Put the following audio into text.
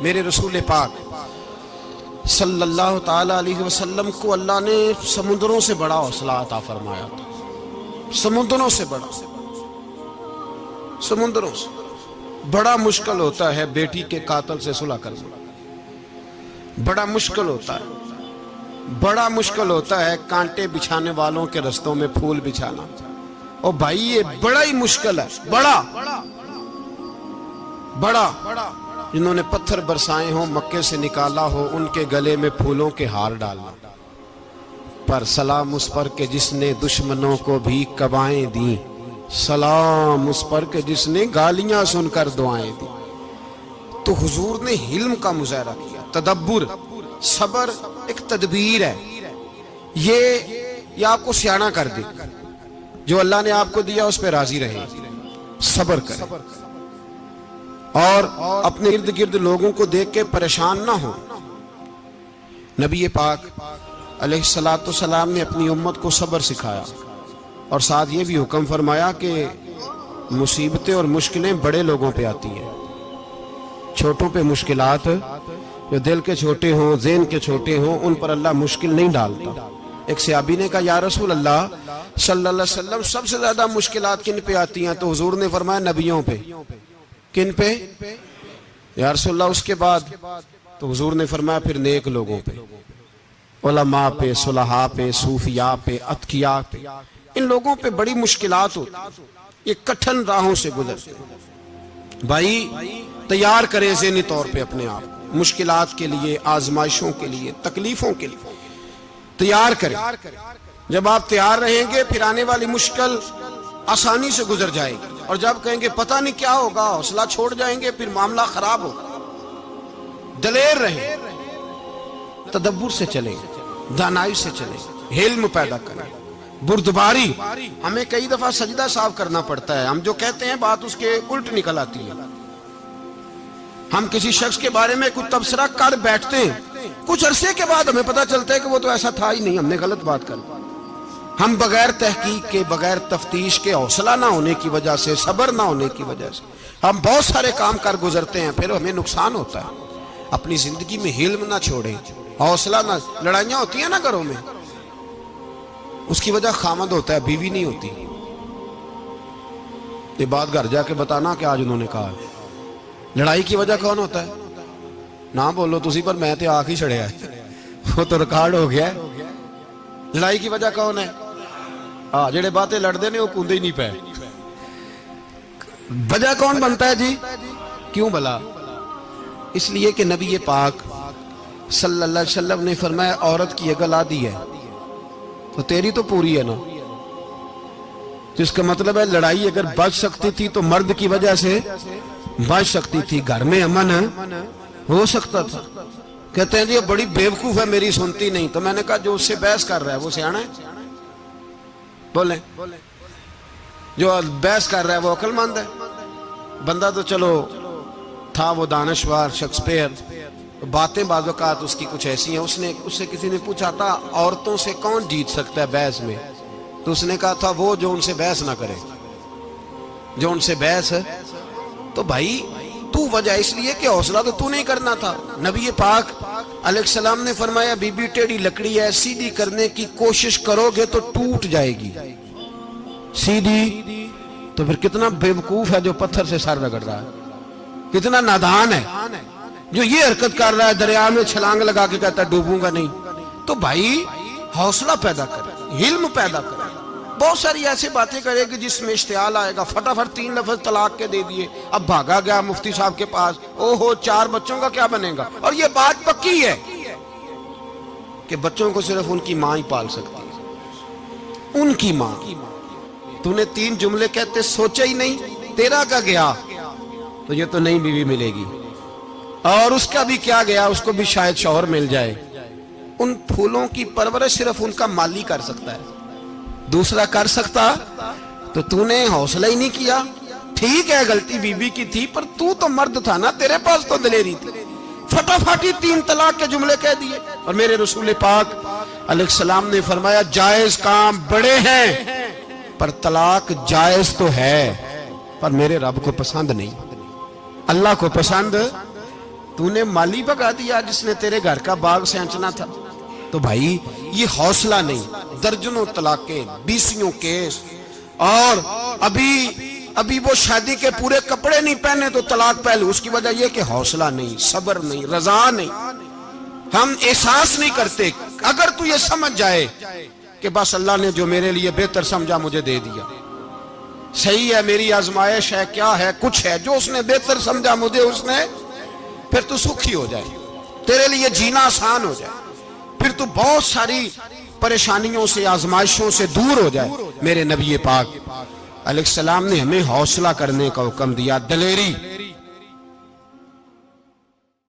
मेरे रसूल पाक सल्लल्लाहु ताला अलैहि वसल्लम को अल्लाह ने समुद्रों से बड़ा हौसला अता फरमाया था। समुद्रों से बड़ा, समुद्रों से बड़ा मुश्किल होता है बेटी के कातिल से सुलह करना, बड़ा मुश्किल होता है। बड़ा मुश्किल होता है कांटे बिछाने वालों के रस्तों में फूल बिछाना। और भाई ये बड़ा ही मुश्किल है, बड़ा बड़ा। जिन्होंने पत्थर बरसाए हो, मक्के से निकाला हो, उनके गले में फूलों के हार डालना। पर सलाम उस पर के जिसने दुश्मनों को भी कबाएं दी, सलाम उस पर के जिसने गालियां सुनकर दुआएं दी। तो हुजूर ने हिल्म का मुजाहरा किया, तदब्बुर, सबर एक तदबीर है। ये आपको सियाना कर दे। जो अल्लाह ने आपको दिया उस पर राजी रहे, सबर करें और अपने इर्द गिर्द लोगों को देख के परेशान ना हो। नबी पाक अलैहिस्सलातु सलाम ने अपनी उम्मत को सबर सिखाया और साथ ये भी हुक्म फरमाया कि मुसीबतें और मुश्किलें बड़े लोगों पे आती हैं, छोटों पे मुश्किलात, जो दिल के छोटे हों, ज़हन के छोटे हों, उन पर अल्लाह मुश्किल नहीं डालता। एक सहाबी ने कहा, या रसूल अल्लाह सल्लल्लाहु अलैहि वसल्लम, सबसे ज्यादा मुश्किलात किन पे आती हैं? तो हुजूर ने फरमाया नबियों पे। किन पे या रसूल अल्लाह? उसके बाद तो हुजूर ने फरमाया फिर नेक लोगों पे, उलमा पे, सुलहा पे, सूफिया पे, अतकिया पे। इन लोगों पे बड़ी मुश्किलात होती, ये कठिन राहों से गुजरते। भाई तैयार करें ज़हनी तौर पे अपने आप मुश्किलात के लिए, आजमाइशों के लिए, तकलीफों के लिए तैयार करें। जब आप तैयार रहेंगे फिर आने वाली मुश्किल आसानी से गुजर जाएगी। और जब कहेंगे पता नहीं क्या होगा, हौसला छोड़ जाएंगे, फिर मामला खराब होगा। दलेर रहें, तदब्बुर से चलें, दानाई से चलें, हिल्म पैदा करें, बुर्दबारी। हमें कई दफा सजदा साफ करना पड़ता है, हम जो कहते हैं बात उसके उल्ट निकल आती है। हम किसी शख्स के बारे में कुछ तबसरा कर बैठते हैं, कुछ अरसे के बाद हमें पता चलता है कि वो तो ऐसा था ही नहीं, हमने गलत बात कर। हम बगैर तहकीक के, बगैर तफ्तीश के, हौसला ना होने की वजह से, सब्र ना होने की वजह से हम बहुत सारे काम कर गुजरते हैं, फिर हमें नुकसान होता है। अपनी जिंदगी में हिल्म ना छोड़ें, हौसला ना। लड़ाइयां होती है ना घरों में, उसकी वजह खामद होता है, बीवी नहीं होती। ये बात घर जाके बताना कि आज उन्होंने कहा है। लड़ाई की वजह कौन होता है? ना बोलो तुसी, पर मैं तो आख ही छड़िया है, वो तो रिकॉर्ड हो गया है। लड़ाई की वजह कौन है? हाँ, जेड़े बातें लड़ते ने वो कूदे ही नहीं पे। वजह कौन बनता है जी? क्यों भला? इसलिए कि नबी पाक सल्लल्लाहु अलैहि वसल्लम ने फरमाया औरत की अकल आधी है तो तेरी तो पूरी है ना। तो इसका मतलब है लड़ाई अगर बच सकती थी तो मर्द की वजह से बच सकती थी, घर में अमन हो सकता था। कहते हैं जी ये बड़ी बेवकूफ है, मेरी सुनती नहीं। तो मैंने कहा जो उससे बहस कर रहा है वो सियाना है? बोले जो बहस कर रहा है वो अक्लमंद है। बंदा तो चलो था वो दानश्वर, शेक्सपियर, बातें बाज़-औक़ात उसकी कुछ ऐसी हैं। उससे किसी ने पूछा था औरतों से कौन जीत सकता है बहस में, तो उसने कहा था वो जो उनसे बहस ना करे, जो उनसे बहस है। तो भाई तू वजह इसलिए कि हौसला तो तू नहीं करना था। नबी पाक अलैहिस्सलाम ने फरमाया बीबी टेढ़ी लकड़ी है, सीधी करने की कोशिश करोगे तो टूट जाएगी। सीधी तो फिर कितना बेवकूफ है जो पत्थर से सर रगड़ रहा है, कितना नादान है जो ये हरकत कर रहा है, दरिया में छलांग लगा के कहता है डूबूंगा नहीं। तो भाई हौसला पैदा करे, हिल्म पैदा करे। बहुत सारी ऐसी बातें करेगी जिसमें इश्तियाल आएगा, फटाफट 3 लफ्ज तलाक के दे दिए, अब भागा गया मुफ्ती साहब के पास, ओहो 4 बच्चों का क्या बनेगा। और ये बात पक्की है कि बच्चों को सिर्फ उनकी मां ही पाल सकती है, उनकी मां। तूने 3 जुमले कहते सोचा ही नहीं, तेरा का गया तो ये तो नई बीवी मिलेगी, और उसका भी क्या गया, उसको भी शायद शौहर मिल जाए। उन फूलों की परवरिश सिर्फ उनका माली कर सकता है, दूसरा कर सकता। तो तूने हौसला ही नहीं किया। ठीक है गलती बीबी की थी, पर तू तो मर्द था ना, तेरे पास तो दलेरी थी। फटाफट ही 3 तलाक के जुमले कह दिए। और मेरे रसूल पाक अलैहिस्सलाम ने फरमाया जायज काम बड़े हैं, पर तलाक जायज तो है पर मेरे रब को पसंद नहीं, अल्लाह को पसंद तूने माली भगा दिया जिसने तेरे घर का बाग सेंचना था। तो भाई ये हौसला नहीं, दर्जनों तलाके, 20 केस, और अभी वो शादी के पूरे कपड़े नहीं पहने तो तलाक पहले। उसकी वजह यह कि हौसला नहीं, सब्र नहीं, रजा नहीं, हम एहसास नहीं करते। अगर तू ये समझ जाए कि बस अल्लाह ने जो मेरे लिए बेहतर समझा मुझे दे दिया, सही है, मेरी आजमाइश है, क्या है, कुछ है, जो उसने बेहतर समझा मुझे उसने, फिर तू सुखी हो जाए, तेरे लिए जीना आसान हो जाए, फिर तू बहुत सारी परेशानियों से, आजमाइशों से दूर हो जाए। मेरे नबी पाक अलैहिस्सलाम ने हमें हौसला करने का हुक्म दिया, दलेरी।